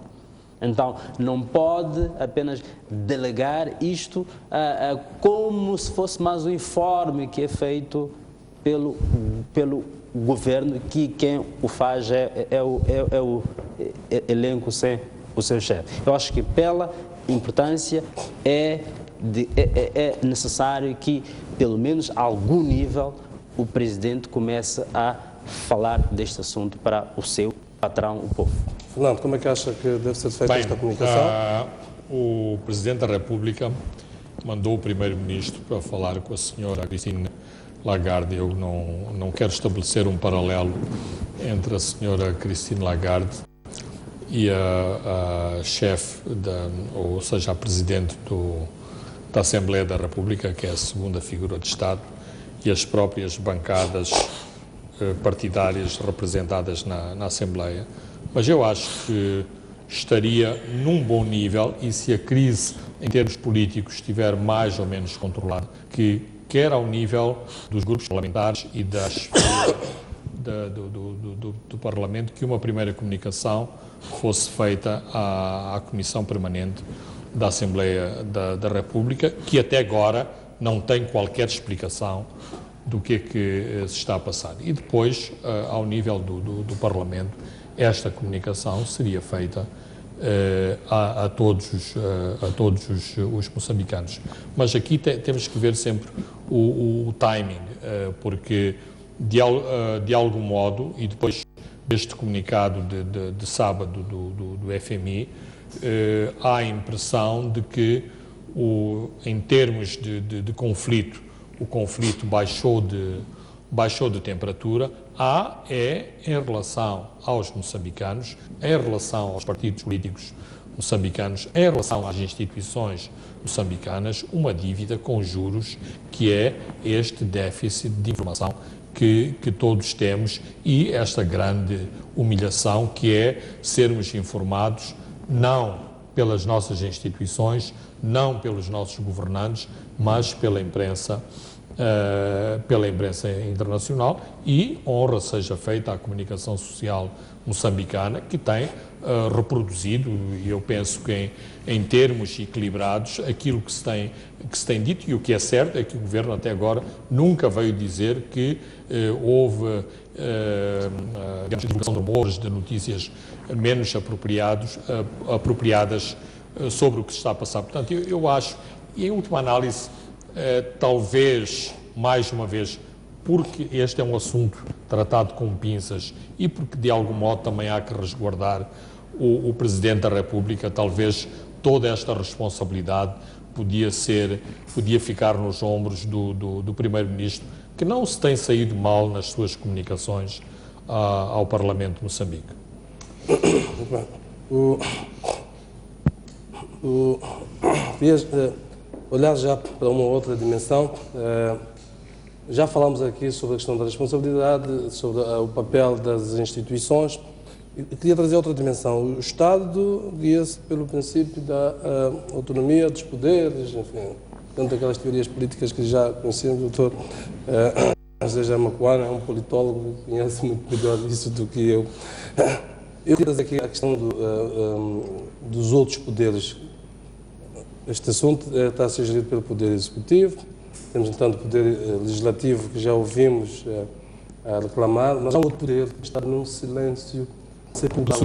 Então, não pode apenas delegar isto como se fosse mais um informe que é feito pelo governo, que quem o faz é o elenco sem o seu chefe. Eu acho que pela importância é necessário que, pelo menos a algum nível, o Presidente comece a falar deste assunto para o seu patrão, o povo. Fernando, como é que acha que deve ser feita esta comunicação? O Presidente da República mandou o Primeiro-Ministro para falar com a senhora Christine Lagarde. Eu não quero estabelecer um paralelo entre a senhora Christine Lagarde e a chefe, ou seja, a presidente da Assembleia da República, que é a segunda figura de Estado, e as próprias bancadas partidárias representadas na Assembleia. Mas eu acho que estaria num bom nível, e se a crise em termos políticos estiver mais ou menos controlada, que quer ao nível dos grupos parlamentares e do Parlamento, que uma primeira comunicação fosse feita à Comissão Permanente da Assembleia da República, que até agora não tem qualquer explicação do que é que se está a passar. E depois, ao nível do Parlamento, esta comunicação seria feita a todos os moçambicanos. Mas aqui temos que ver sempre o timing, porque de algum modo, e depois deste comunicado de sábado do FMI, há a impressão de que, em termos de conflito, o conflito baixou de temperatura, em relação aos moçambicanos, em relação aos partidos políticos moçambicanos, em relação às instituições moçambicanas, uma dívida com juros, que é este déficit de informação que todos temos, e esta grande humilhação que é sermos informados não pelas nossas instituições, não pelos nossos governantes, mas pela imprensa internacional, e honra seja feita à comunicação social moçambicana, que tem reproduzido, e eu penso que em termos equilibrados, aquilo que se tem dito, e o que é certo é que o Governo até agora nunca veio dizer que houve divulgação de rumores, de notícias menos apropriadas sobre o que se está a passar. Portanto, eu acho, e em última análise, talvez, mais uma vez, porque este é um assunto tratado com pinças e porque de algum modo também há que resguardar o Presidente da República, talvez toda esta responsabilidade podia ficar nos ombros do Primeiro-Ministro, que não se tem saído mal nas suas comunicações ao Parlamento de Moçambique. Olhar já para uma outra dimensão, já falamos aqui sobre a questão da responsabilidade, sobre o papel das instituições. Eu queria trazer outra dimensão. O Estado guia-se pelo princípio da autonomia dos poderes, enfim, tanto aquelas teorias políticas que já conhecemos. O doutor José Jamacuana é um politólogo que conhece muito melhor isso do que eu. Eu queria trazer aqui a questão dos outros poderes. Este assunto está a ser gerido pelo Poder Executivo, temos, entanto, o Poder Legislativo, que já ouvimos a reclamar, mas há um outro poder que está num silêncio sepulcral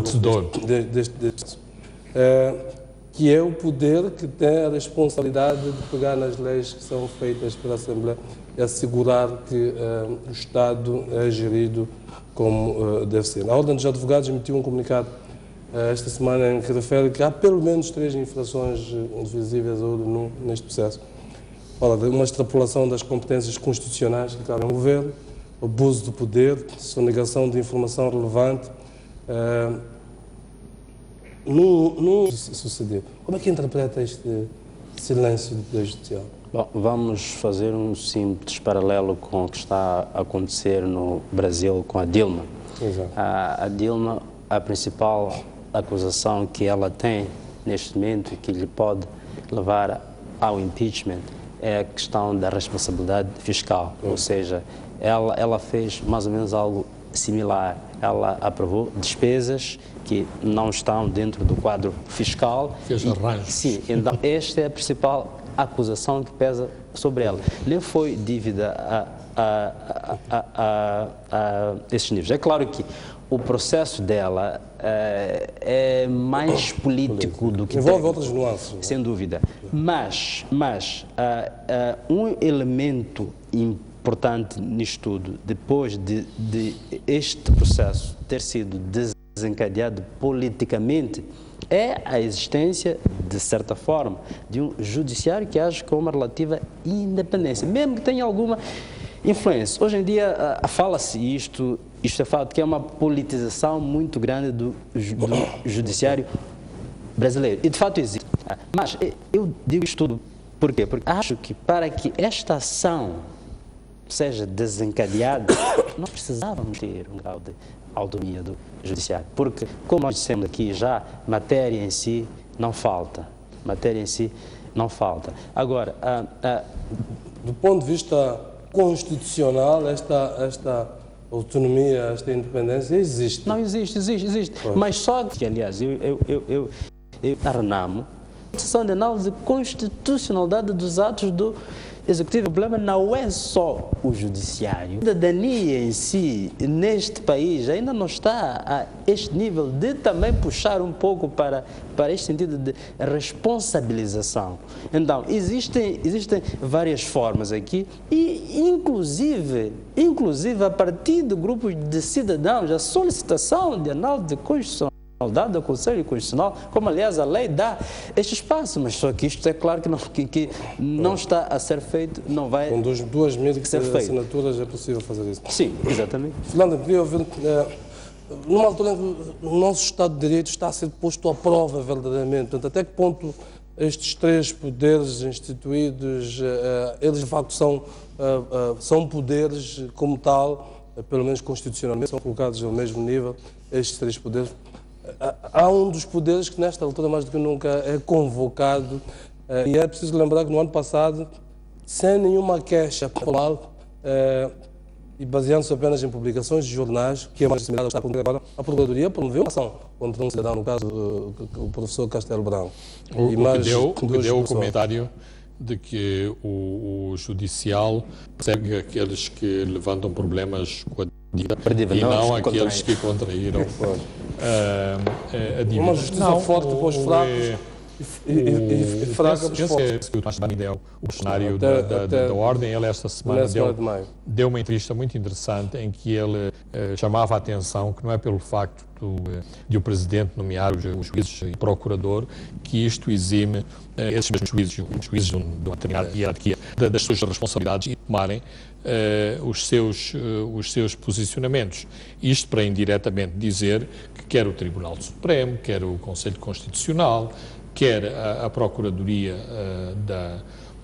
que é o poder que tem a responsabilidade de pegar nas leis que são feitas pela Assembleia e assegurar que o Estado é gerido como deve ser. A Ordem dos Advogados emitiu um comunicado esta semana em que refere que há pelo menos 3 infrações visíveis neste processo. Fala de uma extrapolação das competências constitucionais que cabem ao Governo, abuso do poder, sonegação de informação relevante, não suceder. Como é que interpreta este silêncio do Poder Judicial? Bom, vamos fazer um simples paralelo com o que está a acontecer no Brasil com a Dilma. Exato. A Dilma, a principal acusação que ela tem neste momento e que lhe pode levar ao impeachment é a questão da responsabilidade fiscal, ou seja, ela fez mais ou menos algo similar. Ela aprovou despesas que não estão dentro do quadro fiscal. Fez arranjos. Sim, então esta é a principal acusação que pesa sobre ela. Nem foi dívida a esses níveis. É claro que o processo dela é mais político do que envolve outras nuances, sem dúvida. Mas um elemento importante nisto tudo, depois de este processo ter sido desencadeado politicamente, é a existência, de certa forma, de um judiciário que age com uma relativa independência, mesmo que tenha alguma influência. Hoje em dia fala-se isto Isto é fato que é uma politização muito grande do judiciário brasileiro. E de fato existe. Mas eu digo isto tudo por quê? Porque acho que para que esta ação seja desencadeada, nós precisávamos ter um grau de autonomia do judiciário. Porque, como nós dissemos aqui já, matéria em si não falta. Matéria em si não falta. Agora, do ponto de vista constitucional, esta autonomia, esta independência existe. Não, existe. Pois. Mas só que, aliás, eu a RENAMO, a sessão de análise de constitucionalidade dos atos do Executivo. O problema não é só o judiciário. A cidadania em si, neste país, ainda não está a este nível de também puxar um pouco para este sentido de responsabilização. Então, existem várias formas aqui e, inclusive, a partir de grupos de cidadãos, a solicitação de análise de constitucionalidade do Conselho Constitucional, como aliás a lei dá este espaço, mas só que isto é claro que não está a ser feito, não vai com 2.000 assinaturas é possível fazer isso. Sim, exatamente. Fernando, queria ouvir, numa altura em que o nosso Estado de Direito está a ser posto à prova verdadeiramente, portanto, até que ponto estes três poderes instituídos, eles de facto são poderes como tal, pelo menos constitucionalmente, são colocados ao mesmo nível, estes três poderes. Há um dos poderes que nesta altura mais do que nunca é convocado e é preciso lembrar que no ano passado, sem nenhuma queixa formal e baseando-se apenas em publicações de jornais, que é mais similar ao que está acontecendo agora, a Procuradoria promoveu uma ação contra um cidadão, no caso o professor Castelo Branco. O que deu o comentário de que o judicial persegue aqueles que levantam problemas com a dívida e não aqueles que contraíram a dívida. Uma justiça forte para os fracos e fraca para os fortes. O funcionário da Ordem, ele esta semana deu uma entrevista muito interessante em que ele chamava a atenção que não é pelo facto de o Presidente nomear os juízes e o Procurador que isto exime esses mesmos juízes de uma determinada hierarquia das suas responsabilidades e tomarem os seus posicionamentos. Isto para indiretamente dizer que quer o Tribunal Supremo, quer o Conselho Constitucional, quer a Procuradoria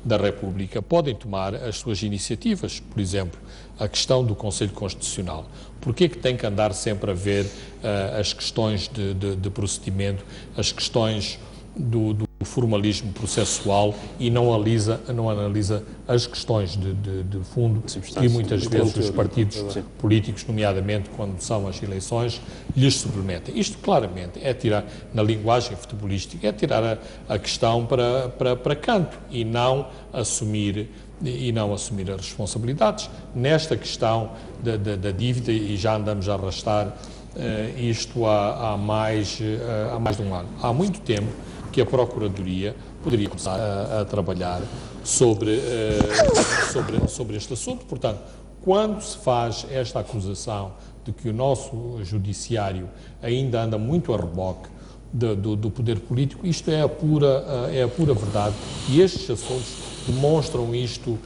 da República podem tomar as suas iniciativas. Por exemplo, a questão do Conselho Constitucional. Porquê que tem que andar sempre a ver as questões de procedimento, as questões do formalismo processual e não analisa as questões de fundo que muitas vezes os partidos políticos, nomeadamente quando são as eleições, lhes submetem. Isto claramente é tirar, na linguagem futebolística, é tirar a questão para canto e não assumir as responsabilidades. Nesta questão da dívida, e já andamos a arrastar isto há mais de um ano. Há muito tempo que a Procuradoria poderia começar a trabalhar sobre este assunto. Portanto, quando se faz esta acusação de que o nosso judiciário ainda anda muito a reboque do poder político, isto é a pura verdade e estes assuntos demonstram isto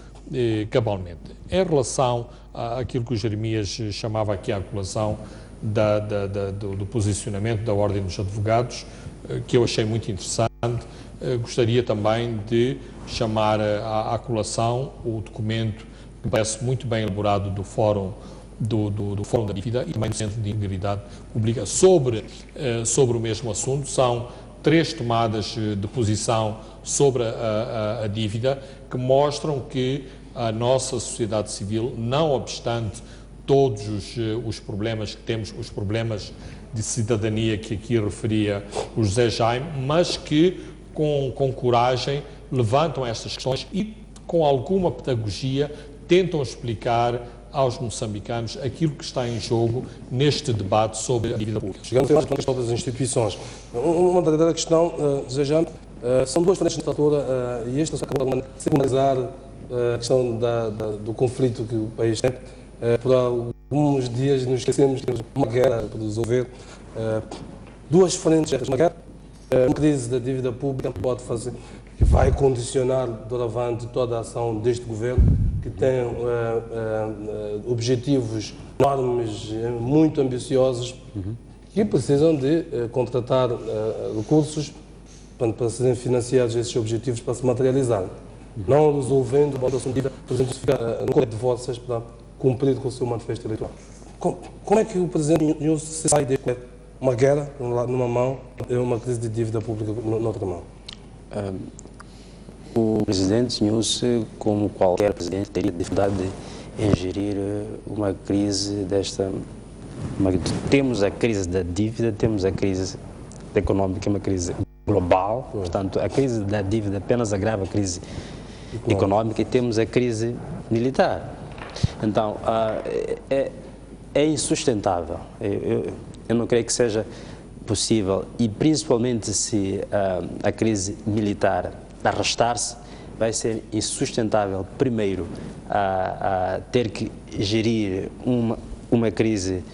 cabalmente. Em relação àquilo que o Jeremias chamava aqui a colação do posicionamento da Ordem dos Advogados, que eu achei muito interessante, gostaria também de chamar à colação o documento que parece muito bem elaborado do Fórum do Fórum da Dívida e também do Centro de Integridade Pública sobre o mesmo assunto. São 3 tomadas de posição sobre a dívida que mostram que a nossa sociedade civil, não obstante todos os problemas que temos, os problemas de cidadania que aqui referia o José Jaime, mas que com coragem levantam estas questões e com alguma pedagogia tentam explicar aos moçambicanos aquilo que está em jogo neste debate sobre a dívida pública. Chegando a questão das instituições, uma verdadeira questão, José Jaime, são 2 frentes de altura e este acabou de secundarizar a questão do conflito que o país tem. Por alguns dias nos esquecemos que temos uma guerra para resolver, 2 frentes, uma guerra, uma crise da dívida pública pode fazer, que vai condicionar doravante toda a ação deste governo, que têm objetivos enormes, muito ambiciosos, que precisam de contratar recursos para serem financiados esses objetivos para se materializarem. Não resolvendo o assunto de dívida, por exemplo, ficar no colete de vossas para cumprir com o seu manifesto eleitoral. Como é que o Presidente Nhus se sai de uma guerra numa mão e uma crise de dívida pública na outra mão? O Presidente Nhus, como qualquer presidente, teria dificuldade em gerir uma crise desta. Temos a crise da dívida, temos a crise econômica, uma crise global, portanto, a crise da dívida apenas agrava a crise econômica e temos a crise militar. Então, é insustentável. Eu não creio que seja possível, e principalmente se a crise militar arrastar-se, vai ser insustentável, primeiro, ter que gerir uma crise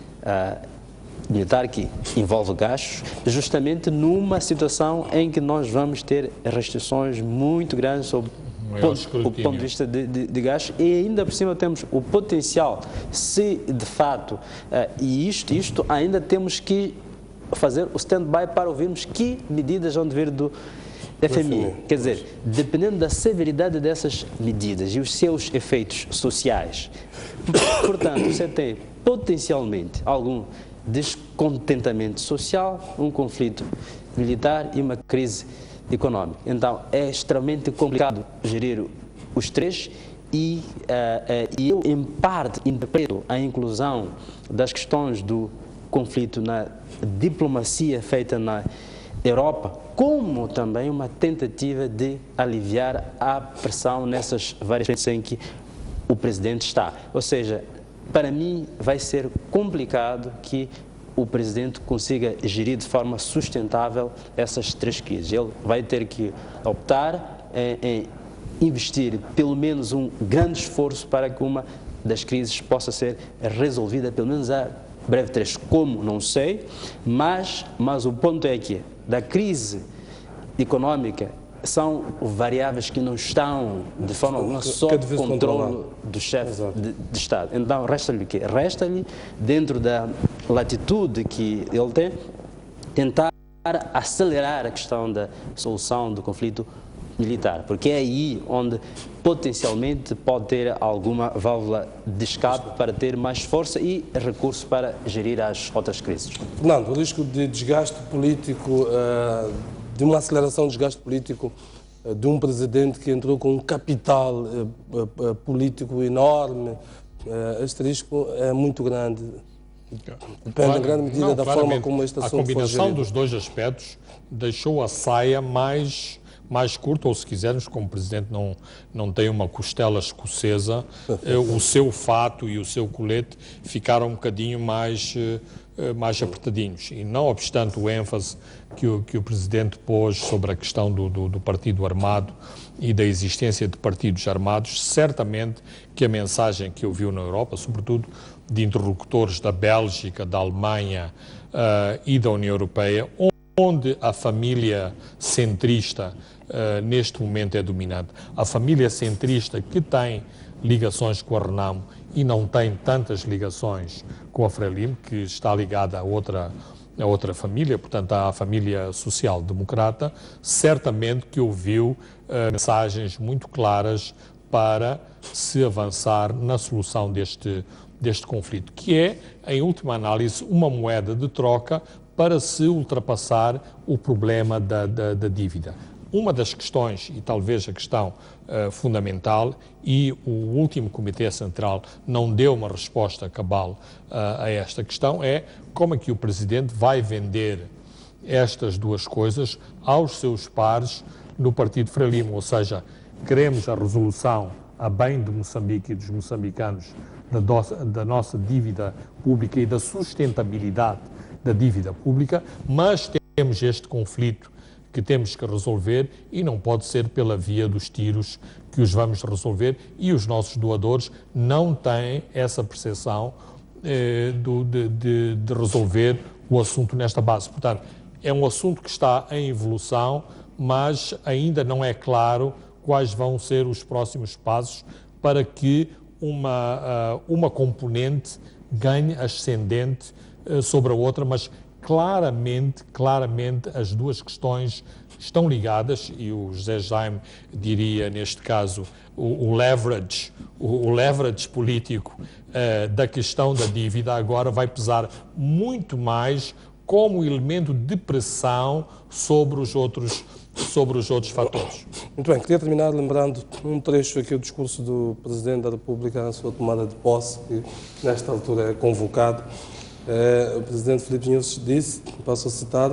militar que envolve gastos, justamente numa situação em que nós vamos ter restrições muito grandes sobre o ponto de vista de gastos, e ainda por cima temos o potencial, se de fato, e isto ainda temos que fazer o stand-by para ouvirmos que medidas vão vir do FMI. Quer dizer, dependendo da severidade dessas medidas e os seus efeitos sociais, portanto, você tem potencialmente algum descontentamento social, um conflito militar e uma crise econômica. Então, é extremamente complicado gerir os três e eu, em parte, interpreto a inclusão das questões do conflito na diplomacia feita na Europa como também uma tentativa de aliviar a pressão nessas várias frentes em que o Presidente está. Ou seja, para mim vai ser complicado que o Presidente consiga gerir de forma sustentável essas três crises. Ele vai ter que optar em investir pelo menos um grande esforço para que uma das crises possa ser resolvida, pelo menos a breve trecho. Como? Não sei, mas o ponto é que da crise econômica são variáveis que não estão de forma alguma sob controle do chefe de Estado. Então, resta-lhe o quê? Resta-lhe, dentro da latitude que ele tem, tentar acelerar a questão da solução do conflito militar, porque é aí onde potencialmente pode ter alguma válvula de escape para ter mais força e recursos para gerir as outras crises. Fernando, o risco de desgaste político, de uma aceleração do desgaste político de um presidente que entrou com um capital político enorme, este risco é muito grande. Depende em grande medida da forma como este assunto foi gerido. A combinação dos dois aspectos deixou a saia mais curta, ou se quisermos, como o Presidente não tem uma costela escocesa, o seu fato e o seu colete ficaram um bocadinho mais apertadinhos. E não obstante o ênfase que o Presidente pôs sobre a questão do partido armado e da existência de partidos armados, certamente que a mensagem que ouviu na Europa, sobretudo de interlocutores da Bélgica, da Alemanha e da União Europeia, onde a família centrista neste momento é dominante. A família centrista que tem ligações com a Renamo e não tem tantas ligações com a Frelimo, que está ligada a outra família, portanto à família social-democrata, certamente que ouviu mensagens muito claras para se avançar na solução deste conflito, que é, em última análise, uma moeda de troca para se ultrapassar o problema da dívida. Uma das questões, e talvez a questão fundamental, e o último Comitê Central não deu uma resposta cabal a esta questão, é como é que o Presidente vai vender estas duas coisas aos seus pares no Partido Frelimo, ou seja, queremos a resolução a bem de Moçambique e dos moçambicanos da nossa dívida pública e da sustentabilidade da dívida pública, mas temos este conflito que temos que resolver e não pode ser pela via dos tiros que os vamos resolver, e os nossos doadores não têm essa percepção de resolver o assunto nesta base. Portanto, é um assunto que está em evolução, mas ainda não é claro quais vão ser os próximos passos para que uma componente ganhe ascendente sobre a outra, mas claramente as duas questões estão ligadas, e o José Jaime diria, neste caso, o leverage político da questão da dívida agora vai pesar muito mais como elemento de pressão sobre os outros fatores. Muito bem, queria terminar lembrando um trecho aqui do discurso do Presidente da República na sua tomada de posse, que nesta altura é convocado. O Presidente Filipe Nunes disse, passo a citar: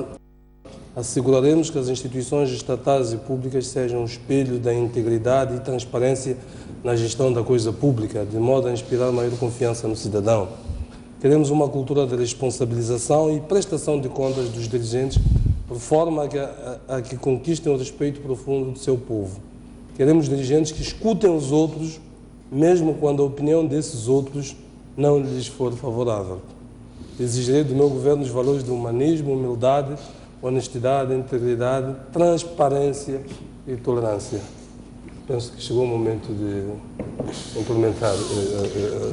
asseguraremos que as instituições estatais e públicas sejam um espelho da integridade e transparência na gestão da coisa pública, de modo a inspirar maior confiança no cidadão. Queremos uma cultura de responsabilização e prestação de contas dos dirigentes, por forma a que conquistem o respeito profundo do seu povo. Queremos dirigentes que escutem os outros, mesmo quando a opinião desses outros não lhes for favorável. Exigirei do meu governo os valores de humanismo, humildade, honestidade, integridade, transparência e tolerância. Penso que chegou o momento de implementar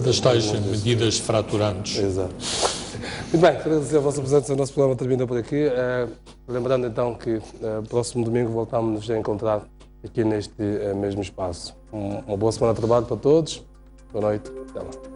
das tais medidas fraturantes. Exato. Muito bem, quero agradecer a vossa presença. O nosso programa termina por aqui. Lembrando então que próximo domingo voltamos a encontrar aqui neste mesmo espaço. Uma boa semana de trabalho para todos. Boa noite. Até lá.